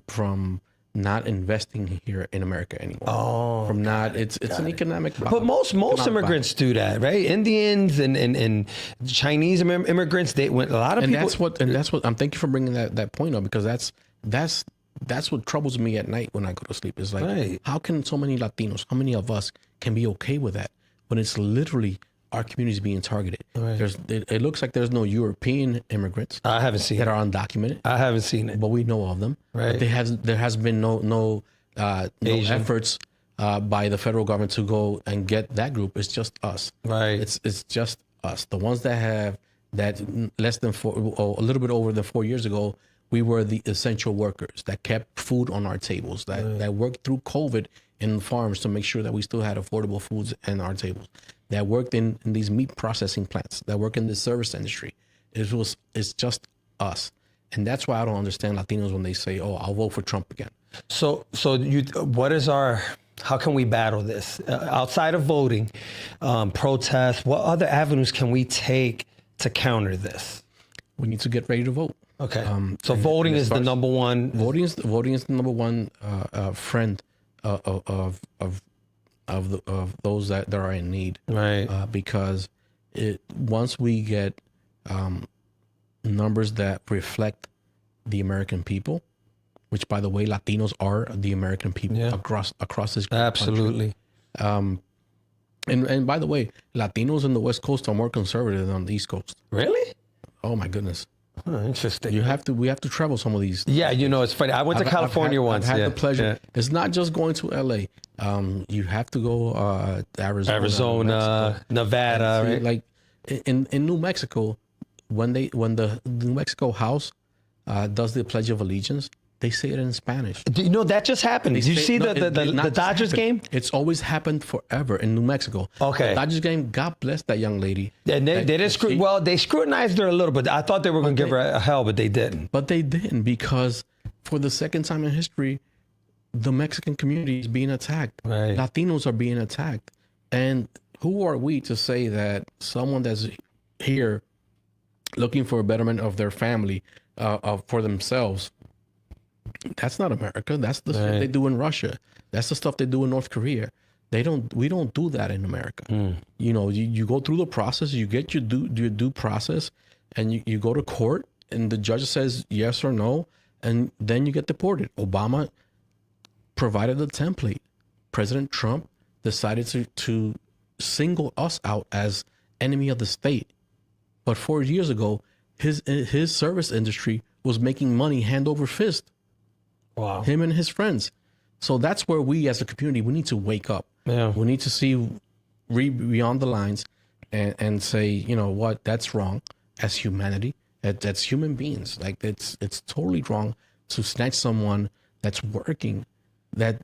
from not investing here in America anymore. Oh, from not it's an economic. But most immigrants do that, right? Indians and Chinese immigrants, they went a lot of people. That's what I'm. Thank you for bringing that point up, because that's what troubles me at night when I go to sleep. It's like, how can so many Latinos, how many of us can be okay with that when it's literally our communities being targeted? Right. It looks like there's no European immigrants. I haven't seen that are undocumented. I haven't seen it, but we know of them. Right. But there has been no efforts by the federal government to go and get that group. It's just us. Right. It's just us. The ones that have that less than a little bit over than 4 years ago. We were the essential workers that kept food on our tables, that worked through COVID in farms to make sure that we still had affordable foods in our tables, that worked in these meat processing plants, that work in the service industry. It's just us. And that's why I don't understand Latinos when they say, oh, I'll vote for Trump again. So how can we battle this? Outside of voting, protests, what other avenues can we take to counter this? We need to get ready to vote. Okay. So voting is the number one. Voting is the number one friend of those that are in need. Right. Because once we get numbers that reflect the American people, which, by the way, Latinos are the American people across this country. Absolutely. And by the way, Latinos in the West Coast are more conservative than on the East Coast. Really? Oh my goodness. Oh, interesting. We have to travel some of these. Yeah, it's funny. I went to California once. I've had the pleasure. Yeah. It's not just going to LA. You have to go Arizona, Nevada, right? Like in New Mexico, when the New Mexico House does the Pledge of Allegiance, they say it in Spanish. That just happened. Did you see the Dodgers game? It's always happened forever in New Mexico. Okay. The Dodgers game, God bless that young lady. And they scrutinized her a little bit. I thought they were going to give her a hell, but they didn't. But they didn't, because for the second time in history, the Mexican community is being attacked. Right. Latinos are being attacked. And who are we to say that someone that's here looking for a betterment of their family, for themselves, that's not America. That's the stuff they do in Russia. That's the stuff they do in North Korea. We don't do that in America. You go through the process, you get your due process, and you go to court, and the judge says yes or no, and then you get deported. Obama provided the template. President Trump decided to single us out as enemy of the state. But 4 years ago, his service industry was making money hand over fist. Wow. Him and his friends. So that's where we as a community, we need to wake up. Yeah. We need to see beyond the lines and say, you know what, that's wrong as humanity. That's human beings. Like it's totally wrong to snatch someone that's working, that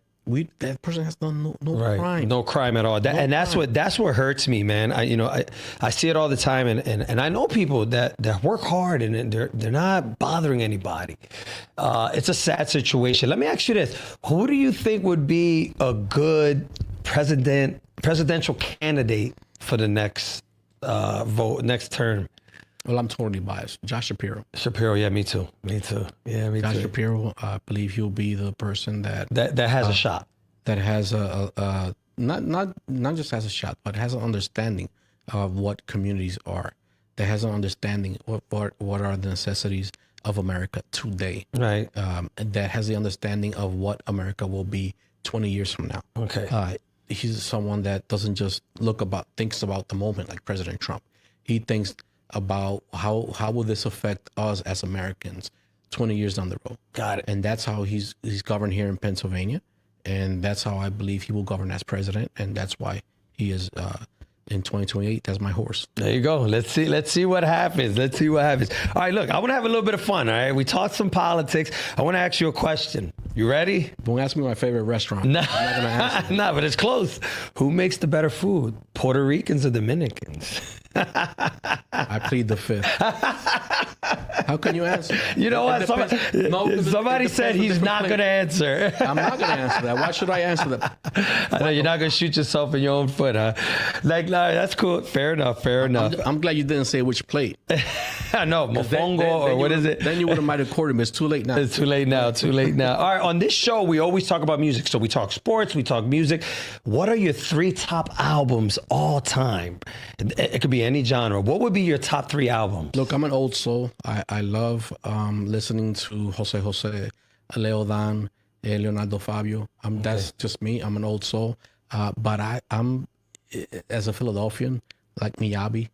person has done no crime. No crime at all. That's what hurts me, man. I see it all the time, and I know people that work hard and they're not bothering anybody. It's a sad situation. Let me ask you this: who do you think would be a good presidential candidate for the next next term? Well, I'm totally biased. Josh Shapiro. Shapiro, yeah, me too. Yeah, me too. Josh Shapiro, I believe he'll be the person that has a shot. That has not just has a shot, but has an understanding of what communities are. That has an understanding of what are the necessities of America today. Right. That has the understanding of what America will be 20 years from now. Okay. He's someone that doesn't just thinks about the moment like President Trump. He thinks about how will this affect us as Americans 20 years down the road. Got it. And that's how he's governed here in Pennsylvania, and that's how I believe he will govern as president, and that's why he is in 2028. That's my horse. There you go. Let's see what happens. All right, look, I want to have a little bit of fun. All right, we talked some politics. I want to ask you a question. You ready? Don't ask me my favorite restaurant. Nah, I'm not gonna answer. nah, but it's close. Who makes the better food? Puerto Ricans or Dominicans? I plead the fifth. How can you answer that? You know what? Somebody said he's not going to answer. I'm not going to answer that. Why should I answer that? I know you're not going to shoot yourself in your own foot, huh? Like, no, that's cool. Fair enough. Fair enough. I'm glad you didn't say which plate. I know, mofongo or what is it? Then you would have might have recorded me. It's too late now. It's too late now. Too late now. All right, on this show, we always talk about music. So we talk sports, we talk music. What are your 3 top albums all time? It could be any genre. What would be your top 3 albums? Look, I'm an old soul. I love listening to Jose, Leo Dan, Leonardo Fabio. That's just me. I'm an old soul. But I'm, as a Philadelphian, like Miyabi,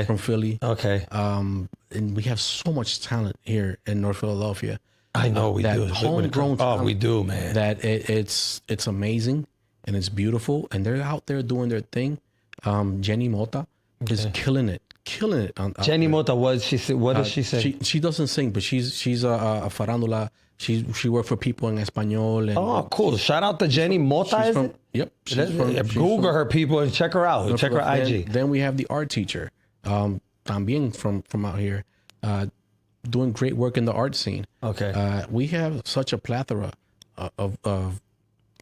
from Philly. Okay. And we have so much talent here in North Philadelphia. I know we do. Homegrown talent. Oh, we do, man. That it's amazing and it's beautiful. And they're out there doing their thing. Jenny Mota is killing it. Jenny Mota, what does she say? She doesn't sing, but she's a farandula. She worked for people in Espanol. And, cool. Shout out to Jenny Mota. Yep. Google her, people, and check her out. Check her IG. Then we have the art teacher, también from out here, doing great work in the art scene. Okay. We have such a plethora of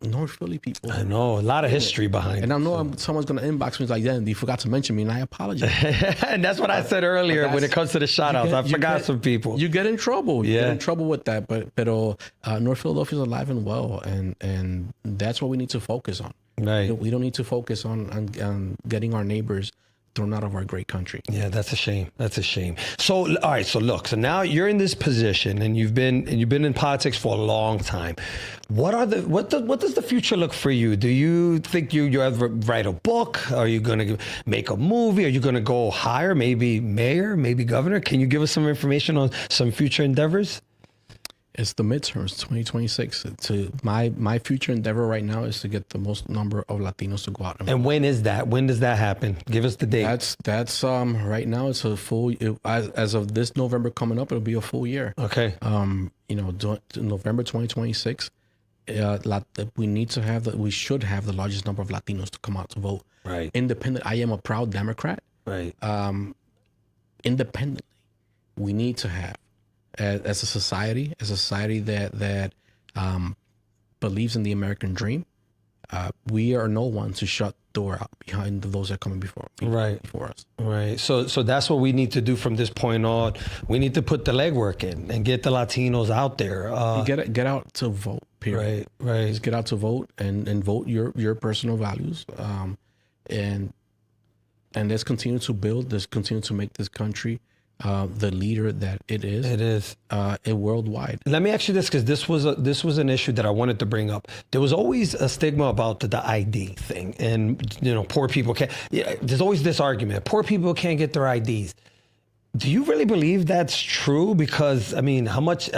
North Philly people. I know, a lot of history behind it. And I know someone's going to inbox me like, "Then you forgot to mention me," and I apologize. And that's what I said earlier when it comes to the shout-outs. I forgot some people. You get in trouble. You get in trouble with that. But North Philadelphia is alive and well, and that's what we need to focus on. Right. We don't need to focus on getting our neighbors thrown out of our great country. Yeah, that's a shame. That's a shame. So, all right. So look. So now you're in this position, and you've been in politics for a long time. What does the future look for you? Do you think you ever write a book? Are you going to make a movie? Are you going to go higher? Maybe mayor? Maybe governor? Can you give us some information on some future endeavors? It's the midterms, 2026. My future endeavor right now is to get the most number of Latinos to go out. And when is that? When does that happen? Give us the date. That's right now. It's a full. As of this November coming up, it'll be a full year. Okay. November 2026. We should have the largest number of Latinos to come out to vote. Right. Independent. I am a proud Democrat. Right. Independently, we need to have. As a society that believes in the American dream, we are no one to shut door out behind those that are coming before us. Right. So that's what we need to do from this point on. We need to put the legwork in and get the Latinos out there. Get out to vote. Period. Right. Just get out to vote and vote your personal values. And let's continue to build. Let's continue to make this country the leader that it is. It is worldwide. Let me ask you this, because this was an issue that I wanted to bring up. There was always a stigma about the ID thing, and poor people can't. Yeah, there's always this argument: poor people can't get their IDs. Do you really believe that's true? Because I mean, how much?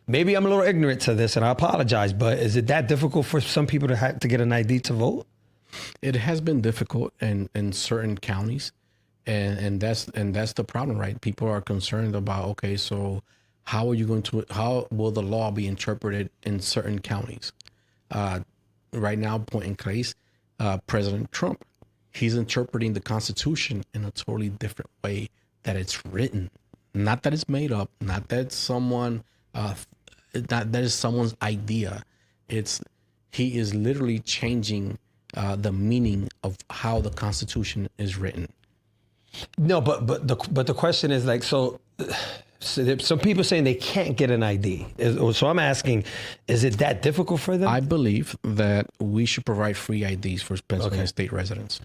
Maybe I'm a little ignorant to this, and I apologize. But is it that difficult for some people to get an ID to vote? It has been difficult in certain counties. And that's the problem, right? People are concerned about, okay, so how will the law be interpreted in certain counties? Right now, point in case, President Trump, he's interpreting the Constitution in a totally different way that it's written. Not that it's made up, not that someone's idea. He is literally changing the meaning of how the Constitution is written. No, but the question is like, so some people saying they can't get an ID. So I'm asking, is it that difficult for them? I believe that we should provide free IDs for Pennsylvania state residents.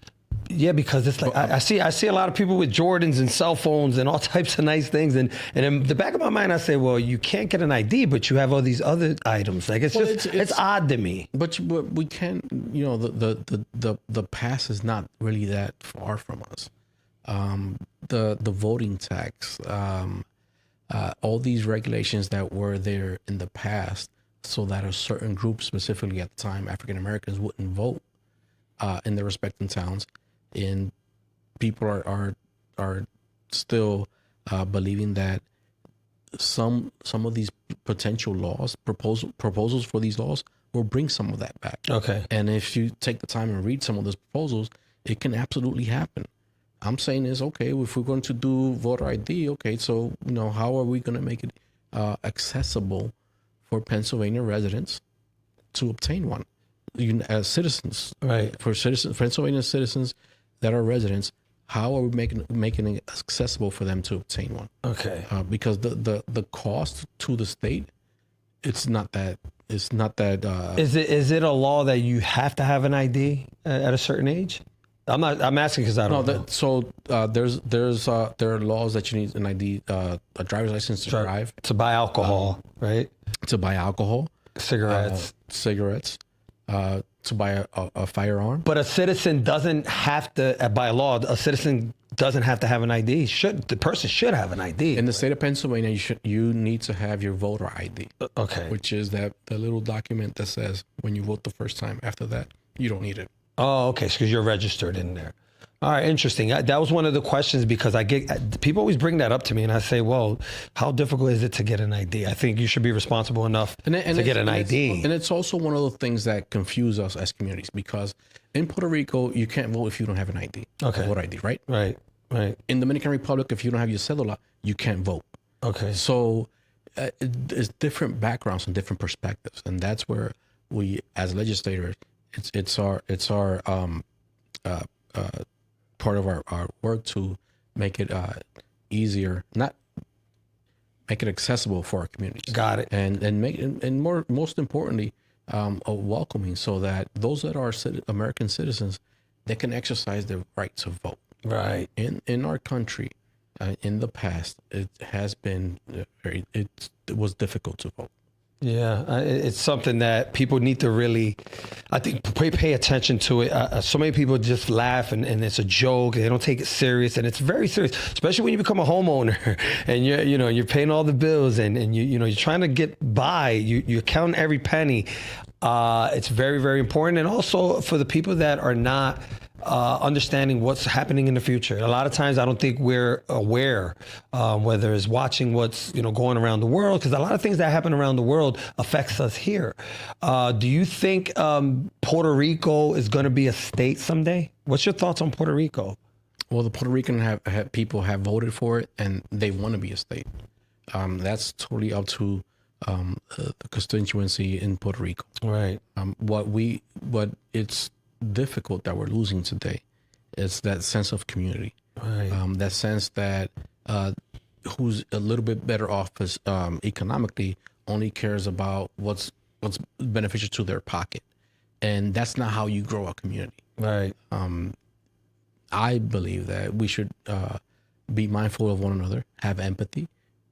Yeah, because it's like I see a lot of people with Jordans and cell phones and all types of nice things, and in the back of my mind I say, well, you can't get an ID, but you have all these other items. Like it's odd to me. But we can't. The past is not really that far from us. The voting tax, all these regulations that were there in the past, so that a certain group, specifically at the time African Americans, wouldn't vote in their respective towns, and people are still believing that some of these potential laws, proposals for these laws will bring some of that back. Okay. And if you take the time and read some of those proposals, it can absolutely happen. I'm saying is, okay, if we're going to do voter ID, okay, so, how are we going to make it accessible for Pennsylvania residents to obtain one? As citizens, Right. For Pennsylvania citizens that are residents, how are we making it accessible for them to obtain one? Okay. Because the cost to the state, it's not that. Is it a law that you have to have an ID at a certain age? I'm asking because I don't know. There are laws that you need an ID, a driver's license to drive, to buy alcohol, right? to buy alcohol, Cigarettes. To buy a firearm. But a citizen doesn't have to, by law, a citizen doesn't have to have an ID. The person should have an ID. In the state of Pennsylvania, you need to have your voter ID. Okay. Which is the little document that says when you vote the first time. After that, you don't need it. Oh, okay. Because you're registered in there. All right, interesting. That was one of the questions because people always bring that up to me, and I say, "Well, how difficult is it to get an ID?" I think you should be responsible enough to get an ID. And it's also one of the things that confuse us as communities because in Puerto Rico, you can't vote if you don't have an ID. Okay, voter ID, right? Right. In Dominican Republic, if you don't have your cedula, you can't vote. Okay. So it's different backgrounds and different perspectives, and that's where we, as legislators, it's our part of our work to make it easier, not make it accessible for our communities. Got it. And make it, and most importantly, welcoming, so that those that are American citizens, they can exercise their right to vote. Right. In our country, in the past, it has been it was difficult to vote. Yeah, it's something that people need to really, I think, pay attention to it. So many people just laugh and it's a joke. They don't take it serious, and it's very serious, especially when you become a homeowner and you're paying all the bills and you're trying to get by. You're counting every penny. It's very, very important, and also for the people that are not understanding what's happening in the future. A lot of times I don't think we're aware, whether it's watching what's going around the world, because a lot of things that happen around the world affects us here. Do you think Puerto Rico is going to be a state someday? What's your thoughts on Puerto Rico? Well, the Puerto Rican people have voted for it, and they want to be a state. That's totally up to the constituency in Puerto Rico. Right. What it's difficult that we're losing today is that sense of community. Right. That sense that who's a little bit better off economically only cares about what's beneficial to their pocket, and that's not how you grow a community. Right. I believe that we should be mindful of one another, have empathy,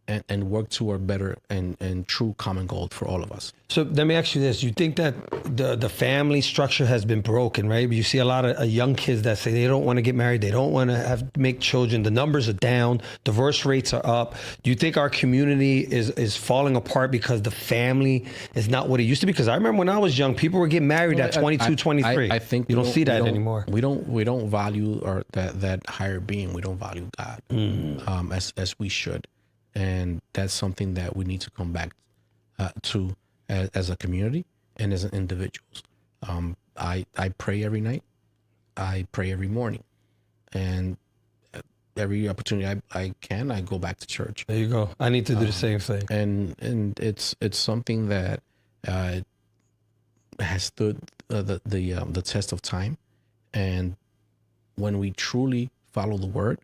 and work toward better and true common goal for all of us. So let me ask you this. You think that the family structure has been broken, right? You see a lot of young kids that say they don't want to get married. They don't want to make children. The numbers are down. Divorce rates are up. Do you think our community is falling apart because the family is not what it used to be? Because I remember when I was young, people were getting married at 22, 23. I think you don't see that anymore. We don't value that higher being. We don't value God as we should. And that's something that we need to come back to as a community and as individuals. I pray every night. I pray every morning. And every opportunity I can, I go back to church. There you go. I need to do the same thing. And it's something that has stood the test of time. And when we truly follow the word,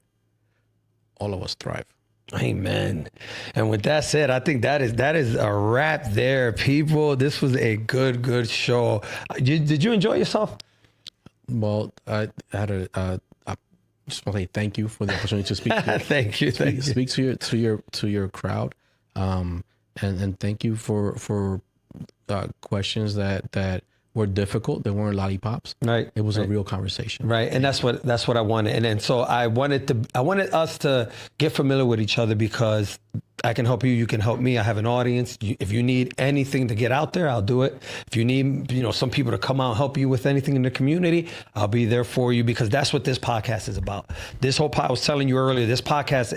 all of us thrive. Amen. And with that said, I think that is a wrap there, people. This was a good show. Did you enjoy yourself? Well, I had I just want to say thank you for the opportunity to speak. Thank you. Speak to your crowd, and thank you for questions that were difficult. They weren't lollipops. Right. It was a real conversation. Right. And that's what I wanted. And so I wanted us to get familiar with each other because I can help you. You can help me. I have an audience. If you need anything to get out there, I'll do it. If you need, some people to come out and help you with anything in the community, I'll be there for you, because that's what this podcast is about. This whole I was telling you earlier, this podcast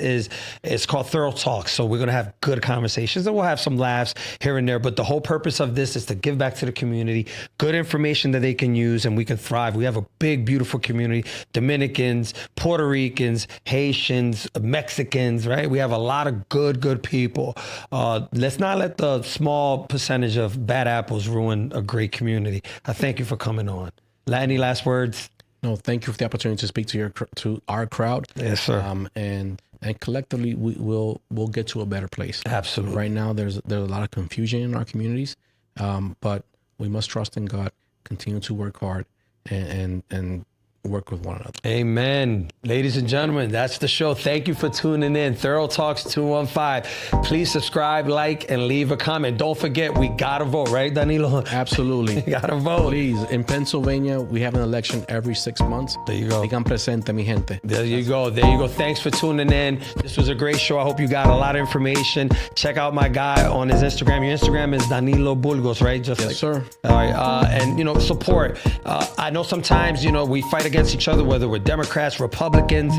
it's called Thorough Talk. So we're going to have good conversations, and we'll have some laughs here and there. But the whole purpose of this is to give back to the community, good information that they can use, and we can thrive. We have a big, beautiful community, Dominicans, Puerto Ricans, Haitians, Mexicans, right? We have a lot of good people. Let's not let the small percentage of bad apples ruin a great community. I thank you for coming on. Any last words? No, thank you for the opportunity to speak to our crowd. Yes, sir. And collectively, we'll get to a better place. Absolutely. Right now, there's a lot of confusion in our communities, but we must trust in God, continue to work hard, and work with one another. Amen. Ladies and gentlemen, that's the show. Thank you for tuning in. Thorough Talks 215. Please subscribe, like, and leave a comment. Don't forget, we got to vote, right, Danilo? Absolutely. We got to vote. Please, in Pennsylvania, we have an election every 6 months. There you go. Digan presente, mi gente. There you go. There you go. Thanks for tuning in. This was a great show. I hope you got a lot of information. Check out my guy on his Instagram. Your Instagram is Danilo Bugos, right? Yes, sir. All right. And, support. I know sometimes, we fight against each other, whether we're Democrats, Republicans.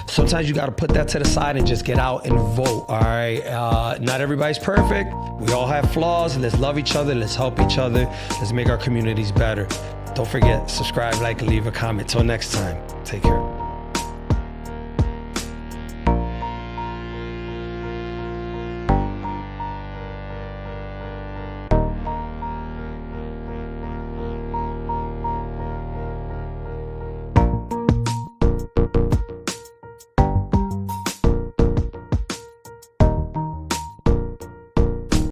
Sometimes you got to put that to the side and just get out and vote. All right. Not everybody's perfect. We all have flaws. Let's love each other. Let's help each other. Let's make our communities better. Don't forget, subscribe, like, and leave a comment. Till next time. Take care.